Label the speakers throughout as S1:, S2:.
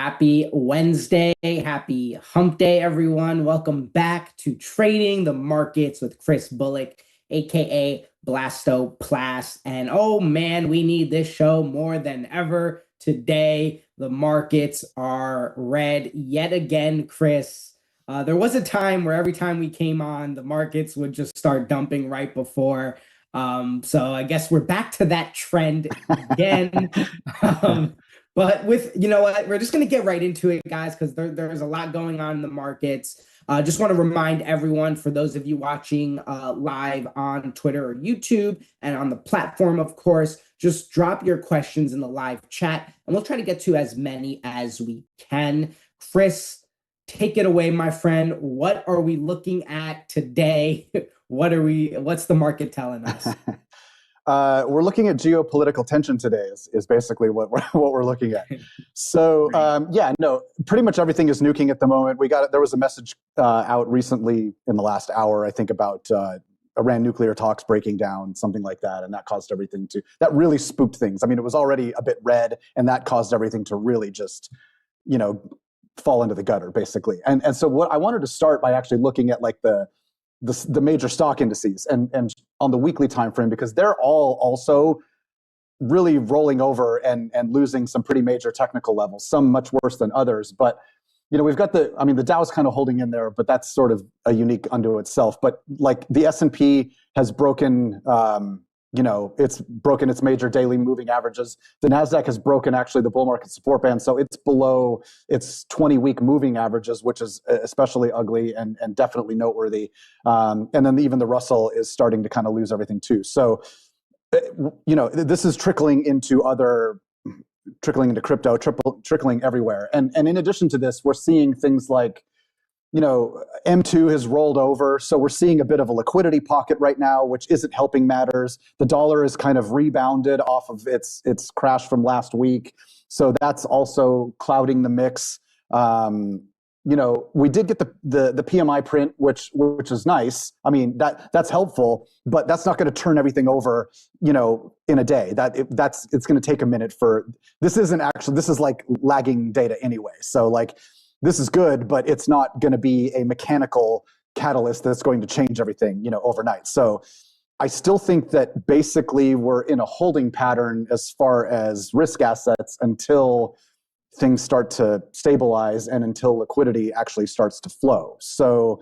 S1: Happy Wednesday. Happy hump day, everyone. Welcome back to Trading the Markets with Kris Bullock, aka Blasto Plast. And oh man, we need this show more than ever today. The markets are red yet again, Kris. There was a time where every time we came on, the markets would just start dumping right before. So I guess we're back to that trend again. But you know what, we're just going to get right into it, guys, because there's a lot going on in the markets. Just want to remind everyone, for those of you watching live on Twitter or YouTube and on the platform, of course, just drop your questions in the live chat and we'll try to get to as many as we can. Kris, take it away, my friend. What are we looking at today? What's the market telling us?
S2: We're looking at geopolitical tension today is basically what we're looking at. So pretty much everything is nuking at the moment. There was a message out recently in the last hour, I think, about Iran nuclear talks breaking down, something like that, and that caused everything that really spooked things. I mean, it was already a bit red, and that caused everything to really just, fall into the gutter, basically. And so what I wanted to start by actually looking at like the major stock indices and on the weekly time frame, because they're all also really rolling over and losing some pretty major technical levels, some much worse than others. But we've got the Dow's kind of holding in there, but that's sort of a unique unto itself. But like the S&P has broken it's broken its major daily moving averages. The Nasdaq has broken actually the bull market support band, so it's below its 20-week moving averages, which is especially ugly and definitely noteworthy. And then even the Russell is starting to kind of lose everything too. So, this is trickling into crypto, trickling everywhere. And in addition to this, we're seeing things like, M2 has rolled over. So we're seeing a bit of a liquidity pocket right now, which isn't helping matters. The dollar is kind of rebounded off of its crash from last week. So that's also clouding the mix. We did get the PMI print, which is nice. I mean, that's helpful, but that's not going to turn everything over, in a day. It's going to take a minute this is like lagging data anyway. So like, this is good, but it's not going to be a mechanical catalyst that's going to change everything, overnight. So I still think that basically we're in a holding pattern as far as risk assets until things start to stabilize and until liquidity actually starts to flow. So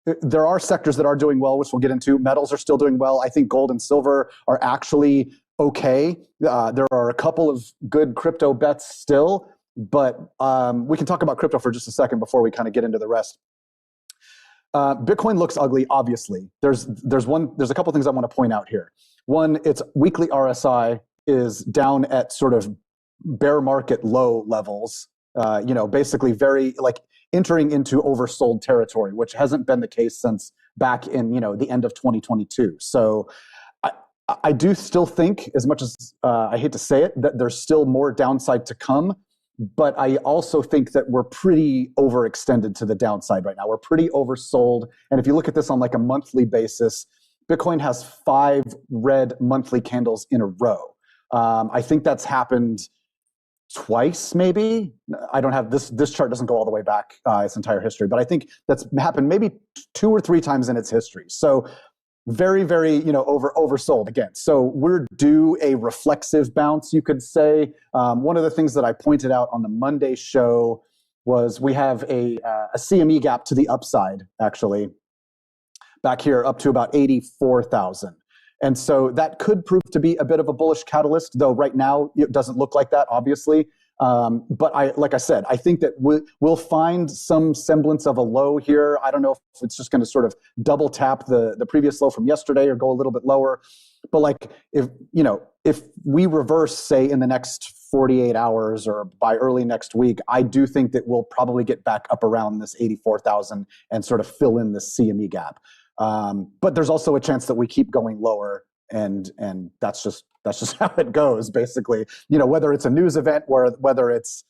S2: there are sectors that are doing well, which we'll get into. Metals are still doing well. I think gold and silver are actually okay. There are a couple of good crypto bets still. But we can talk about crypto for just a second before we kind of get into the rest. Bitcoin looks ugly, obviously. There's a couple things I want to point out here. One, its weekly RSI is down at sort of bear market low levels. Basically very like entering into oversold territory, which hasn't been the case since back in the end of 2022. So I do still think, as much as I hate to say it, that there's still more downside to come. But I also think that we're pretty overextended to the downside right now. We're pretty oversold. And if you look at this on like a monthly basis, Bitcoin has 5 red monthly candles in a row. I think that's happened twice, maybe. I don't have this chart doesn't go all the way back its entire history, but I think that's happened maybe 2 or 3 times in its history. So very, very, oversold again. So we're due a reflexive bounce, you could say. One of the things that I pointed out on the Monday show was we have a CME gap to the upside, actually, back here up to about 84,000. And so that could prove to be a bit of a bullish catalyst, though right now it doesn't look like that, obviously. But like I said, I think that we'll find some semblance of a low here. I don't know if it's just going to sort of double tap the previous low from yesterday or go a little bit lower. But like if we reverse, say, in the next 48 hours or by early next week, I do think that we'll probably get back up around this 84,000 and sort of fill in this CME gap. But there's also a chance that we keep going lower. And that's just how it goes, basically. Whether it's a news event or whether it's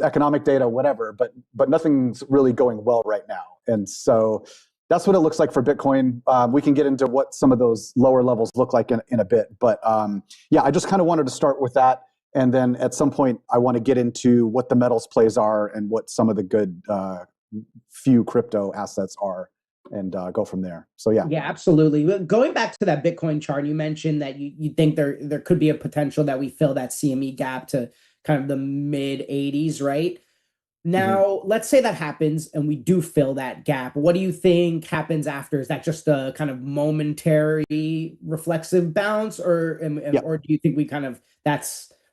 S2: economic data, whatever. But nothing's really going well right now, and so that's what it looks like for Bitcoin. We can get into what some of those lower levels look like in a bit. But I just kind of wanted to start with that And then at some point, I want to get into what the metals plays are and what some of the good few crypto assets are, and go from there. So yeah.
S1: Yeah, absolutely. Going back to that Bitcoin chart, you mentioned that you think there could be a potential that we fill that CME gap to kind of the mid 80s, right? Now, let's say that happens and we do fill that gap. What do you think happens after? Is that just a kind of momentary reflexive bounce, or do you think we kind of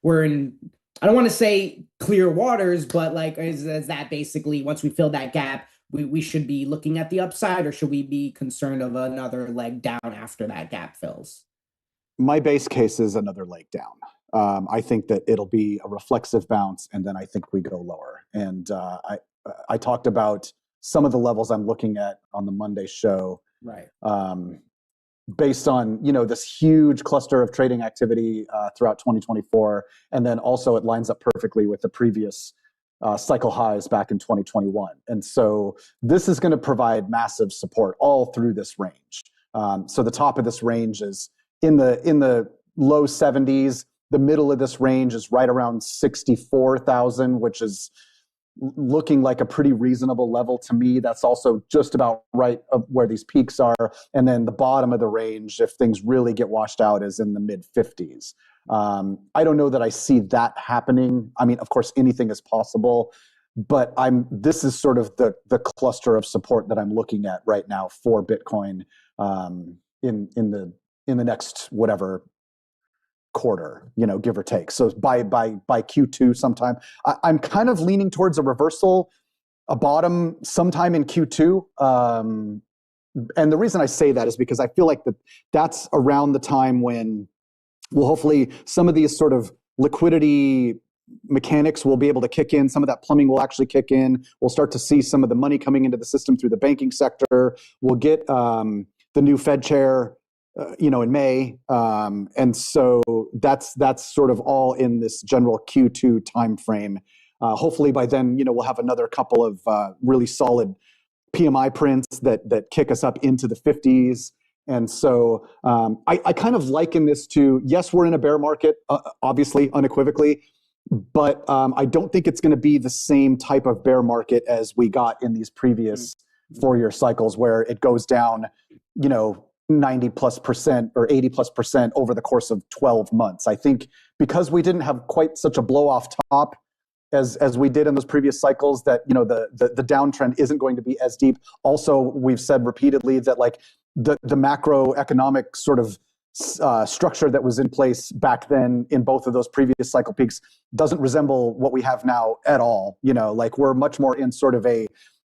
S1: we're in, I don't want to say clear waters, but like is that basically once we fill that gap, we should be looking at the upside, or should we be concerned of another leg down after that gap fills?
S2: My base case is another leg down. I think that it'll be a reflexive bounce, and then I think we go lower. And I talked about some of the levels I'm looking at on the Monday show,
S1: right?
S2: Based on this huge cluster of trading activity throughout 2024, and then also it lines up perfectly with the previous cycle highs back in 2021. And so this is going to provide massive support all through this range. So the top of this range is in the low 70s. The middle of this range is right around 64,000, which is looking like a pretty reasonable level to me. That's also just about right of where these peaks are. And then the bottom of the range, if things really get washed out, is in the mid 50s. I don't know that I see that happening. I mean, of course, anything is possible, but this is sort of the cluster of support that I'm looking at right now for Bitcoin in the next whatever quarter, give or take. So by Q2 sometime, I'm kind of leaning towards a reversal, a bottom sometime in Q2. And the reason I say that is because I feel like that's around the time when, well, hopefully some of these sort of liquidity mechanics will be able to kick in. Some of that plumbing will actually kick in. We'll start to see some of the money coming into the system through the banking sector. We'll get the new Fed chair in May. And so that's sort of all in this general Q2 timeframe. Hopefully by then, we'll have another couple of really solid PMI prints that kick us up into the 50s. And so I kind of liken this to, yes, we're in a bear market, obviously, unequivocally, but I don't think it's going to be the same type of bear market as we got in these previous 4-year cycles where it goes down, 90+% or 80+% over the course of 12 months. I think because we didn't have quite such a blow off top as we did in those previous cycles, that the downtrend isn't going to be as deep. Also, we've said repeatedly that like the macroeconomic sort of structure that was in place back then in both of those previous cycle peaks doesn't resemble what we have now at all. Like we're much more in sort of a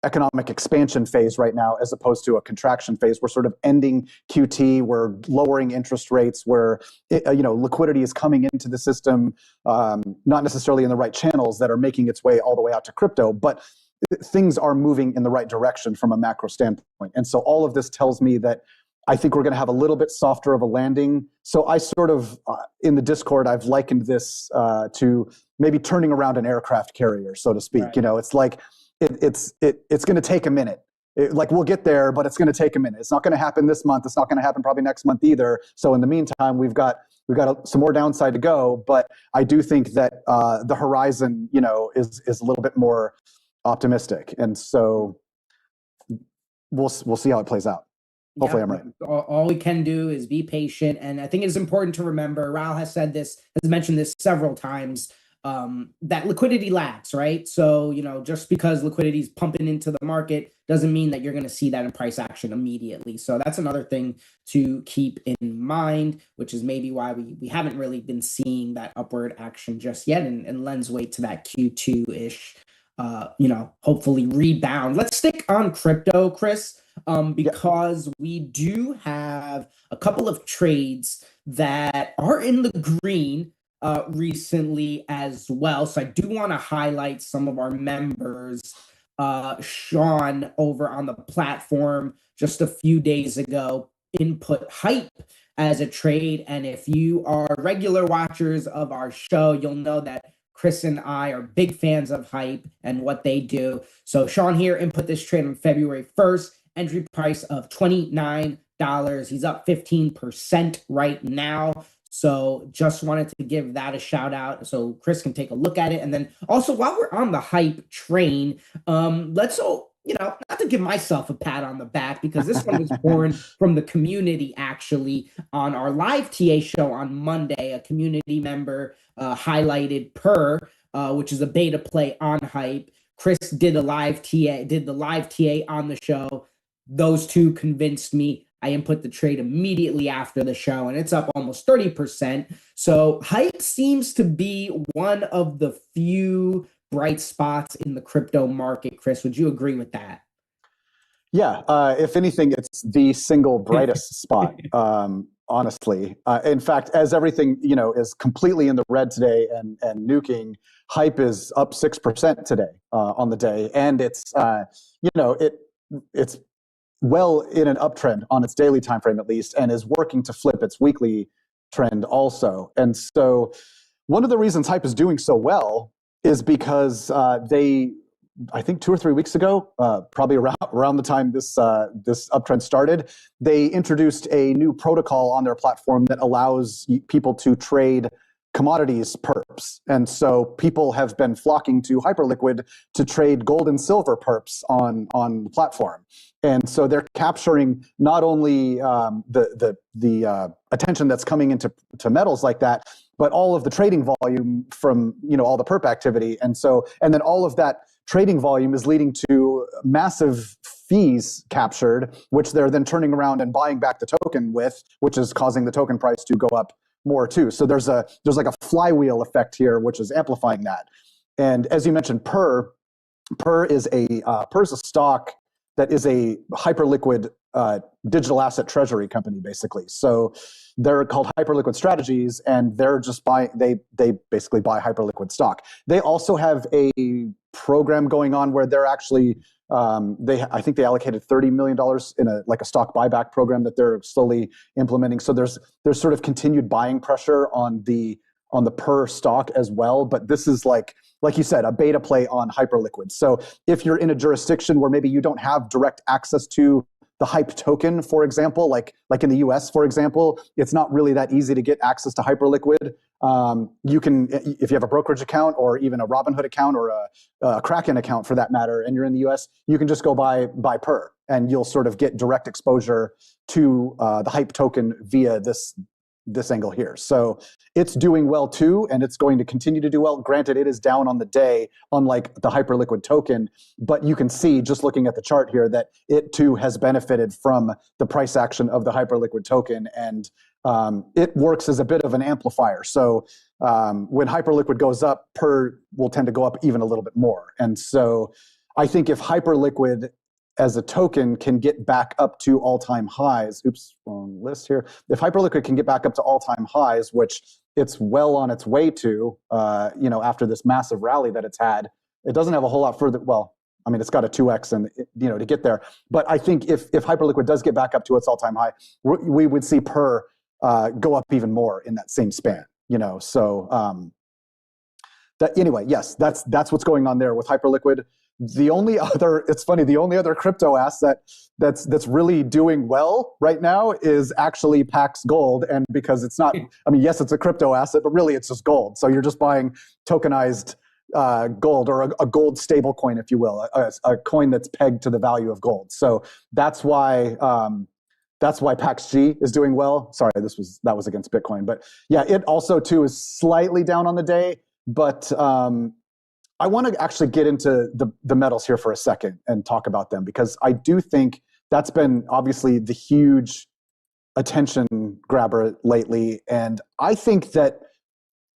S2: economic expansion phase right now, as opposed to a contraction phase. We're sort of ending QT. We're lowering interest rates. Where liquidity is coming into the system, not necessarily in the right channels that are making its way all the way out to crypto, but things are moving in the right direction from a macro standpoint. And so all of this tells me that I think we're going to have a little bit softer of a landing. So I sort of, in the Discord, I've likened this to maybe turning around an aircraft carrier, so to speak.
S1: Right.
S2: It's like it's going to take a minute. Like we'll get there, but it's going to take a minute. It's not going to happen this month. It's not going to happen probably next month either. So in the meantime, we've got some more downside to go. But I do think that the horizon, is a little bit more optimistic, and so we'll see how it plays out. Hopefully, I'm right.
S1: All we can do is be patient, and I think it's important to remember. Raul has mentioned this several times. That liquidity lags, right? So, just because liquidity is pumping into the market doesn't mean that you're going to see that in price action immediately. So that's another thing to keep in mind, which is maybe why we haven't really been seeing that upward action just yet, and lends weight to that Q2-ish, hopefully rebound. Let's stick on crypto, Kris, because we do have a couple of trades that are in the green recently as well. So I do want to highlight some of our members. Sean over on the platform just a few days ago input hype as a trade. And if you are regular watchers of our show, you'll know that Kris and I are big fans of hype and what they do. So Sean here input this trade on February 1st, entry price of $29. He's up 15% right now. So just wanted to give that a shout out so Kris can take a look at it. And then also while we're on the hype train, let's all, not to give myself a pat on the back because this one was born from the community actually on our live TA show on Monday. A community member highlighted which is a beta play on hype. Kris did the live TA on the show. Those two convinced me. I input the trade immediately after the show, and it's up almost 30%. So hype seems to be one of the few bright spots in the crypto market. Kris, would you agree with that?
S2: Yeah, if anything, it's the single brightest spot, honestly. In fact, as everything is completely in the red today and nuking, hype is up 6% today on the day, and it's it's well in an uptrend on its daily time frame at least, and is working to flip its weekly trend also. And so one of the reasons hype is doing so well is because I think 2 or 3 weeks ago, probably around the time this uptrend started, they introduced a new protocol on their platform that allows people to trade commodities perps. And so people have been flocking to Hyperliquid to trade gold and silver perps on the platform. And so they're capturing not only the attention that's coming into metals like that, but all of the trading volume from all the perp activity. And then all of that trading volume is leading to massive fees captured, which they're then turning around and buying back the token with, which is causing the token price to go up more too. So there's like a flywheel effect here, which is amplifying that. And as you mentioned, Perps is a stock that is a Hyperliquid digital asset treasury company, basically. So they're called Hyperliquid Strategies, and they're just they basically buy Hyperliquid stock. They also have a program going on where they're actually I think they allocated $30 million in a stock buyback program that they're slowly implementing. So there's sort of continued buying pressure on the per stock as well. But this is like you said, a beta play on Hyperliquid. So if you're in a jurisdiction where maybe you don't have direct access to the hype token, for example, like in the US, for example, it's not really that easy to get access to Hyperliquid. You can, if you have a brokerage account or even a Robinhood account or a Kraken account for that matter, and you're in the US, you can just go buy Per, and you'll sort of get direct exposure to the hype token via this angle here. So it's doing well too, and it's going to continue to do well. Granted, it is down on the day, unlike the Hyperliquid token, but you can see just looking at the chart here that it too has benefited from the price action of the Hyperliquid token, and it works as a bit of an amplifier. So when Hyperliquid goes up, Per will tend to go up even a little bit more. And so I think if Hyperliquid as a token can get back up to all-time highs, wrong list here. If Hyperliquid can get back up to all-time highs, which it's well on its way to, after this massive rally that it's had, it doesn't have a whole lot further. Well, I mean, it's got a 2x and to get there. But I think if Hyperliquid does get back up to its all-time high, we would see Per go up even more in that same span. So that anyway, yes, that's what's going on there with Hyperliquid. The only other crypto asset that's really doing well right now is actually Pax Gold. And because it's not, I mean, yes, it's a crypto asset, but really it's just gold. So you're just buying tokenized gold, or a gold stable coin, if you will, a coin that's pegged to the value of gold. So that's why Pax G is doing well. Sorry, that was against Bitcoin, but yeah, it also too is slightly down on the day, but I want to actually get into the metals here for a second and talk about them, because I do think that's been obviously the huge attention grabber lately. And I think that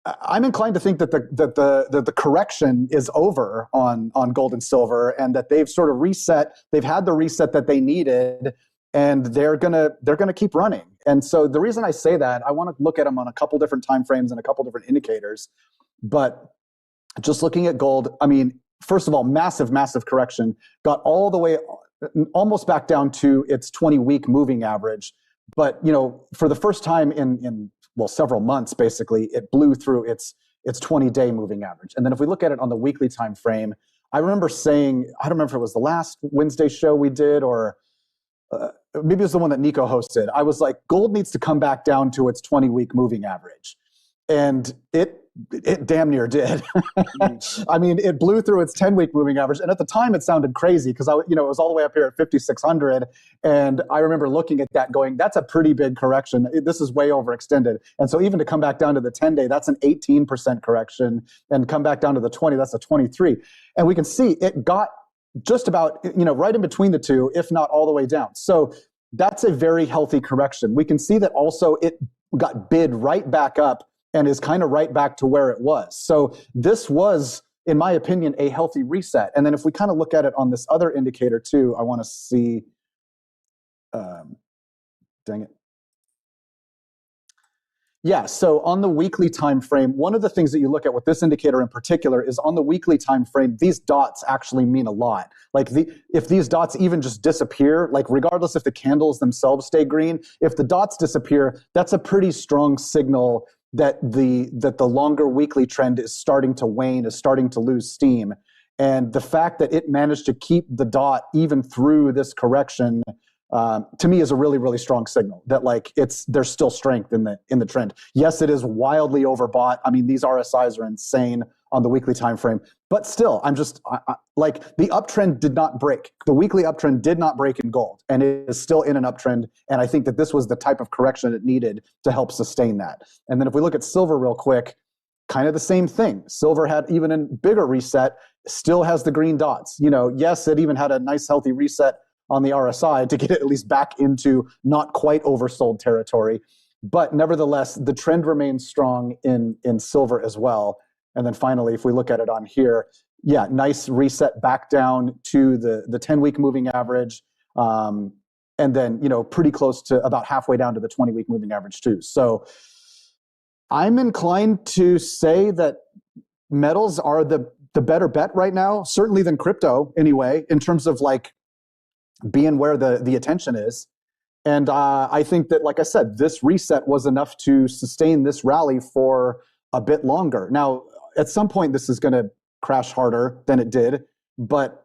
S2: I'm inclined to think that the correction is over on gold and silver, and that they've sort of reset. They've had the reset that they needed, and they're gonna keep running. And so the reason I say that, I want to look at them on a couple different time frames and a couple different indicators, but just looking at gold, I mean, first of all, massive correction, got all the way almost back down to its 20-week moving average. But for the first time in several months, basically, it blew through its 20-day moving average. And then if we look at it on the weekly time frame, I remember saying, I don't remember if it was the last Wednesday show we did, or maybe it was the one that Nico hosted. I was like, gold needs to come back down to its 20-week moving average. And it damn near did. I mean, it blew through its 10-week moving average. And at the time, it sounded crazy because it was all the way up here at 5,600. And I remember looking at that going, that's a pretty big correction. This is way overextended. And so even to come back down to the 10-day, that's an 18% correction. And come back down to the 20, that's a 23. And we can see it got just about, right in between the two, if not all the way down. So that's a very healthy correction. We can see that also it got bid right back up and is kind of right back to where it was. So this was, in my opinion, a healthy reset. And then if we kind of look at it on this other indicator too, I want to see, dang it. Yeah, so on the weekly time frame, one of the things that you look at with this indicator in particular is on the weekly time frame, these dots actually mean a lot. Like if these dots even just disappear, like regardless if the candles themselves stay green, if the dots disappear, that's a pretty strong signal that the longer weekly trend is starting to wane, is starting to lose steam. And the fact that it managed to keep the dot even through this correction, to me, is a really, really strong signal that there's still strength in the trend. Yes, it is wildly overbought. I mean, these RSIs are insane on the weekly time frame, but still, the uptrend did not break. The weekly uptrend did not break in gold, and it is still in an uptrend. And I think that this was the type of correction it needed to help sustain that. And then if we look at silver real quick, kind of the same thing. Silver had even a bigger reset, still has the green dots. Yes, it even had a nice healthy reset on the RSI to get it at least back into not quite oversold territory. But nevertheless, the trend remains strong in silver as well. And then finally, if we look at it on here, yeah, nice reset back down to the 10-week moving average. And then, pretty close to about halfway down to the 20-week moving average too. So I'm inclined to say that metals are the better bet right now, certainly than crypto anyway, in terms of being where the attention is. And I think that, like I said, this reset was enough to sustain this rally for a bit longer. Now, at some point, this is going to crash harder than it did. But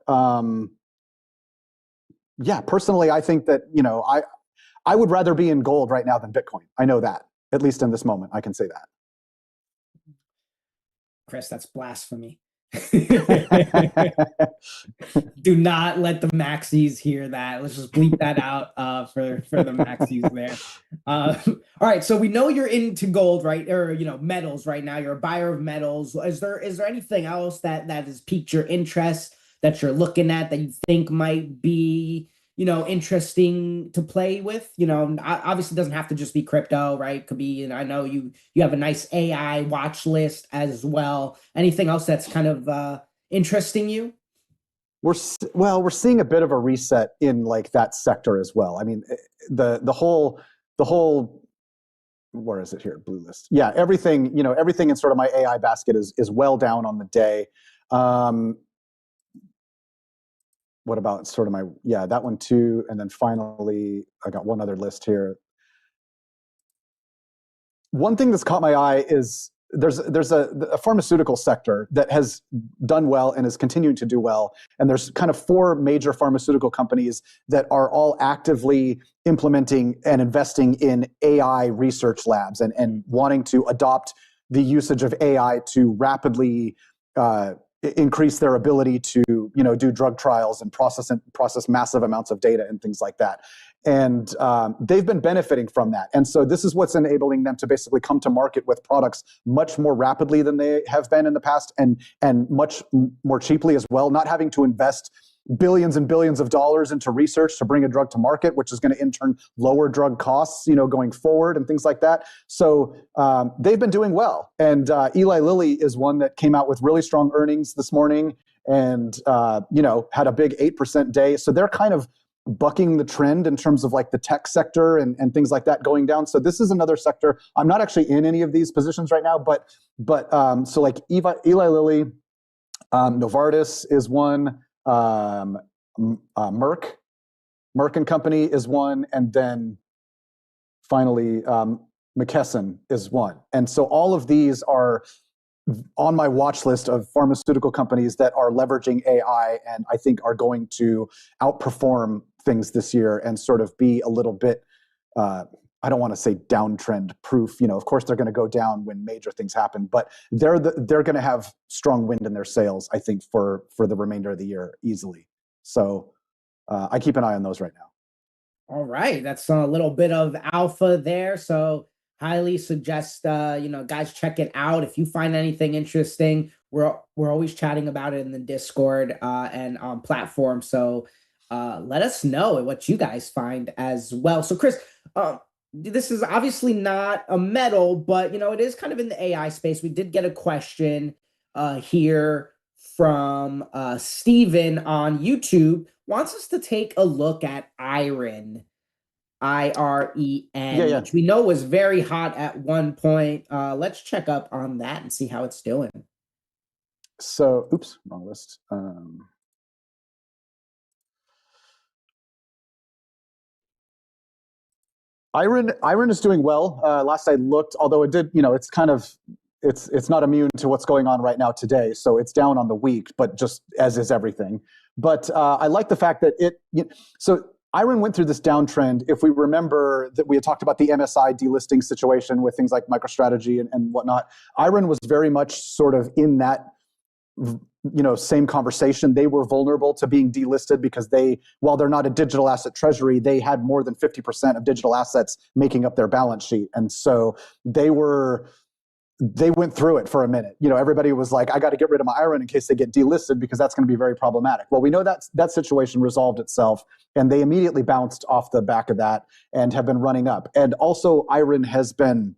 S2: yeah, personally, I think that, I would rather be in gold right now than Bitcoin. I know that, at least in this moment, I can say that.
S1: Chris, that's blasphemy. Do not let the maxis hear that. Let's just bleep that out for the maxis there. All right, so we know you're into gold, right? Or metals right now. You're a buyer of metals. Is there anything else that has piqued your interest that you're looking at that you think might be interesting to play with? Obviously it doesn't have to just be crypto, right? Could be, I know you have a nice AI watch list as well. Anything else that's kind of interesting you?
S2: We're seeing a bit of a reset in that sector as well. I mean, the whole, where is it here? Blue list. Yeah, everything in sort of my AI basket is well down on the day. What about sort of that one too? And then finally, I got one other list here. One thing that's caught my eye is there's a pharmaceutical sector that has done well and is continuing to do well. And there's kind of 4 major pharmaceutical companies that are all actively implementing and investing in AI research labs and wanting to adopt the usage of AI to rapidly increase their ability to do drug trials and process massive amounts of data and things like that. And they've been benefiting from that. And so this is what's enabling them to basically come to market with products much more rapidly than they have been in the past, and much more cheaply as well, not having to invest billions and billions of dollars into research to bring a drug to market, which is going to in turn lower drug costs, going forward and things like that. So they've been doing well. And Eli Lilly is one that came out with really strong earnings this morning and, had a big 8% day. So they're kind of bucking the trend in terms of the tech sector and things like that going down. So this is another sector. I'm not actually in any of these positions right now, but so Eli Lilly, Novartis is one, Merck and Company is one, and then finally McKesson is one. And so all of these are on my watch list of pharmaceutical companies that are leveraging AI and I think are going to outperform things this year and sort of be a little bit, I don't want to say downtrend proof. Of course they're going to go down when major things happen, but they're going to have strong wind in their sails, I think, for the remainder of the year easily. So I keep an eye on those right now.
S1: All right, that's a little bit of alpha there. So highly suggest guys check it out. If you find anything interesting, we're always chatting about it in the Discord and on platform. So let us know what you guys find as well. So Kris, this is obviously not a metal, but it is kind of in the AI space. We did get a question here from Steven on YouTube. Wants us to take a look at IREN, IREN, which we know was very hot at one point. Let's check up on that and see how it's doing.
S2: So, oops, wrong list. IREN is doing well. Last I looked, although it did, it's kind of, it's not immune to what's going on right now today. So it's down on the week, but just as is everything. But I like the fact that so IREN went through this downtrend. If we remember that we had talked about the MSI delisting situation with things like MicroStrategy and whatnot, IREN was very much sort of in that same conversation. They were vulnerable to being delisted because while they're not a digital asset treasury, they had more than 50% of digital assets making up their balance sheet. And so they went through it for a minute. Everybody was like, I got to get rid of my IREN in case they get delisted because that's going to be very problematic. Well, we know that situation resolved itself and they immediately bounced off the back of that and have been running up. And also IREN has been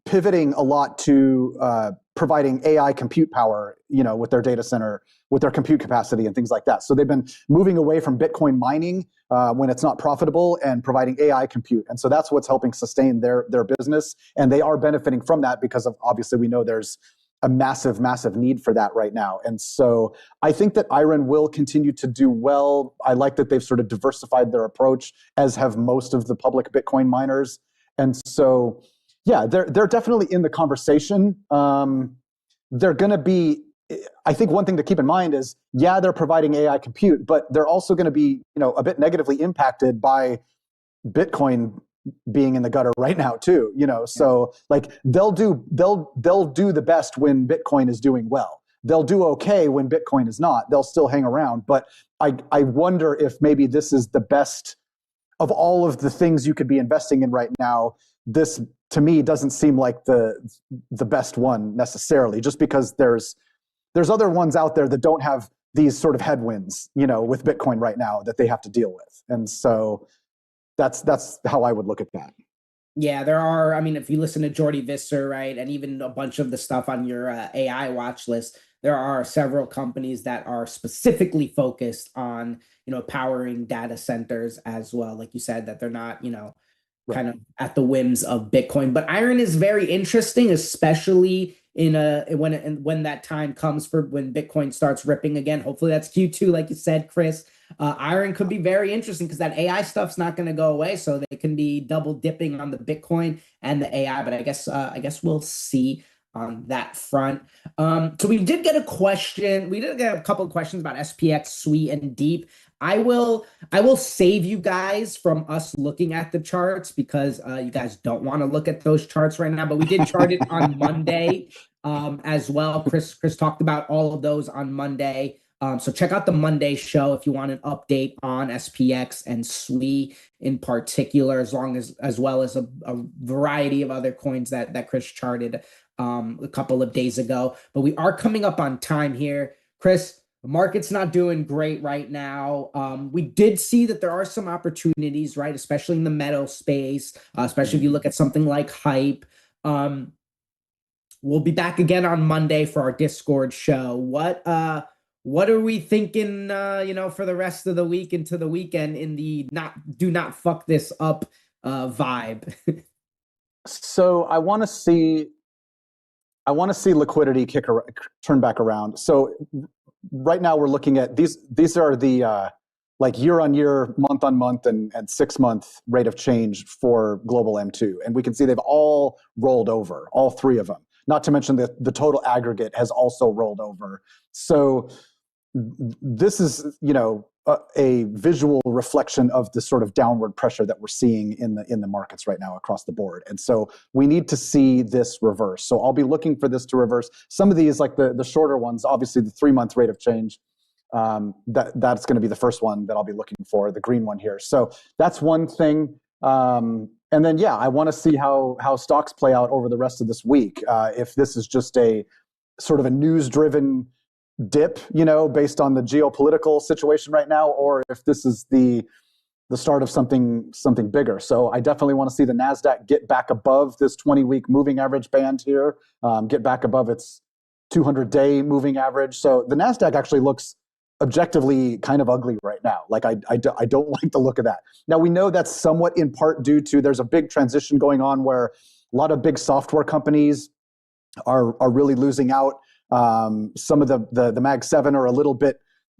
S2: pivoting a lot to providing AI compute power, with their data center, with their compute capacity and things like that. So they've been moving away from Bitcoin mining when it's not profitable and providing AI compute. And so that's what's helping sustain their business. And they are benefiting from that because of, obviously, we know there's a massive, massive need for that right now. And so I think that IREN will continue to do well. I like that they've sort of diversified their approach, as have most of the public Bitcoin miners. And so, yeah, they're definitely in the conversation. They're going to be, I think one thing to keep in mind is, they're providing AI compute, but they're also going to be, a bit negatively impacted by Bitcoin being in the gutter right now too. So like they'll do the best when Bitcoin is doing well. They'll do okay when Bitcoin is not. They'll still hang around, but I wonder if maybe this is the best of all of the things you could be investing in right now. This, to me, doesn't seem like the best one necessarily, just because there's other ones out there that don't have these sort of headwinds, with Bitcoin right now that they have to deal with. And so that's how I would look at that.
S1: Yeah, there are. I mean, if you listen to Jordy Visser, right, and even a bunch of the stuff on your AI watch list, there are several companies that are specifically focused on, powering data centers as well. Like you said, that they're not, kind of at the whims of Bitcoin. But IREN is very interesting, especially when that time comes for when Bitcoin starts ripping again. Hopefully that's Q2, like you said, Kris. IREN could be very interesting because that AI stuff's not going to go away, so they can be double dipping on the Bitcoin and the AI. But I guess we'll see on that front. So we did get a question. We did get a couple of questions about SPX, SWE, and Deep. I will save you guys from us looking at the charts because you guys don't want to look at those charts right now. But we did chart it on Monday as well. Kris talked about all of those on Monday. So check out the Monday show if you want an update on SPX and SWE in particular, as well as a variety of other coins that Kris charted a couple of days ago. But we are coming up on time here. Kris, the market's not doing great right now. We did see that there are some opportunities, right? Especially in the metal space, especially if you look at something like Hype. We'll be back again on Monday for our Discord show. What are we thinking, for the rest of the week into the weekend in the do not fuck this up vibe?
S2: So I want to see liquidity turn back around. So right now we're looking at these are the like year on year, month on month, and 6 month rate of change for global M2. And we can see they've all rolled over, all three of them. Not to mention that the total aggregate has also rolled over. So this is, a visual reflection of the sort of downward pressure that we're seeing in the markets right now across the board. And so we need to see this reverse. So I'll be looking for this to reverse. Some of these, like the shorter ones, obviously the 3-month rate of change, that's going to be the first one that I'll be looking for, the green one here. So that's one thing. And then, yeah, I want to see how stocks play out over the rest of this week. If this is just a sort of a news-driven dip, based on the geopolitical situation right now, or if this is the start of something bigger. So I definitely want to see the Nasdaq get back above this 20-week moving average band here, get back above its 200-day moving average. So the Nasdaq actually looks objectively kind of ugly right now. Like I don't like the look of that. Now we know that's somewhat in part due to there's a big transition going on where a lot of big software companies are really losing out. Some of the Mag 7 are a little bit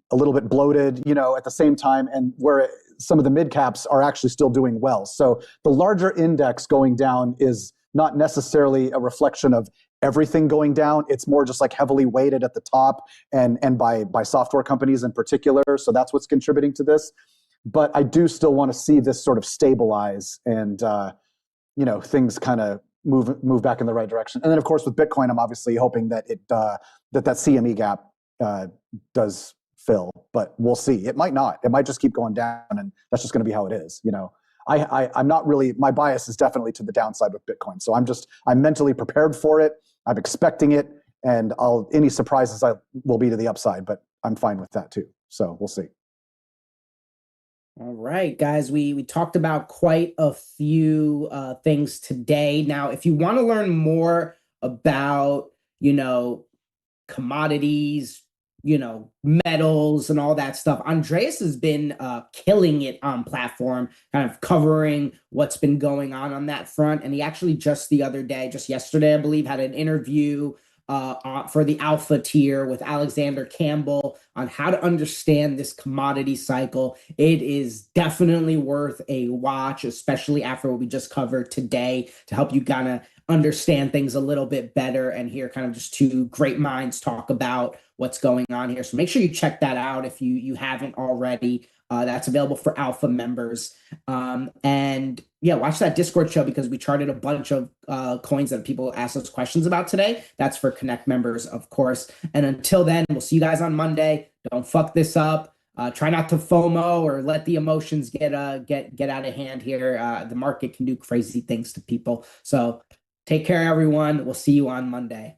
S2: bloated, at the same time, and where some of the mid caps are actually still doing well. So the larger index going down is not necessarily a reflection of everything going down. It's more just like heavily weighted at the top and by software companies in particular. So that's what's contributing to this. But I do still want to see this sort of stabilize and things kind of move back in the right direction. And then of course with Bitcoin, I'm obviously hoping that that CME gap does fill, but we'll see. It might not. It might just keep going down, and that's just going to be how it is. I'm not really, my bias is definitely to the downside with Bitcoin. So I'm mentally prepared for it. I'm expecting it, and any surprises I will be to the upside, but I'm fine with that too. So we'll see.
S1: All right, guys, we talked about quite a few things today. Now, if you want to learn more about, commodities, metals and all that stuff, Andreas has been killing it on platform, kind of covering what's been going on that front. And he actually just yesterday, I believe, had an interview for the alpha tier with Alexander Campbell on how to understand this commodity cycle. It is definitely worth a watch, especially after what we just covered today, to help you kind of understand things a little bit better and hear kind of just two great minds talk about what's going on here. So make sure you check that out if you haven't already. That's available for alpha members. And yeah, watch that Discord show because we charted a bunch of coins that people asked us questions about today. That's for Connect members, of course. And until then, we'll see you guys on Monday. Don't fuck this up. Try not to FOMO or let the emotions get out of hand here. The market can do crazy things to people. So take care, everyone. We'll see you on Monday.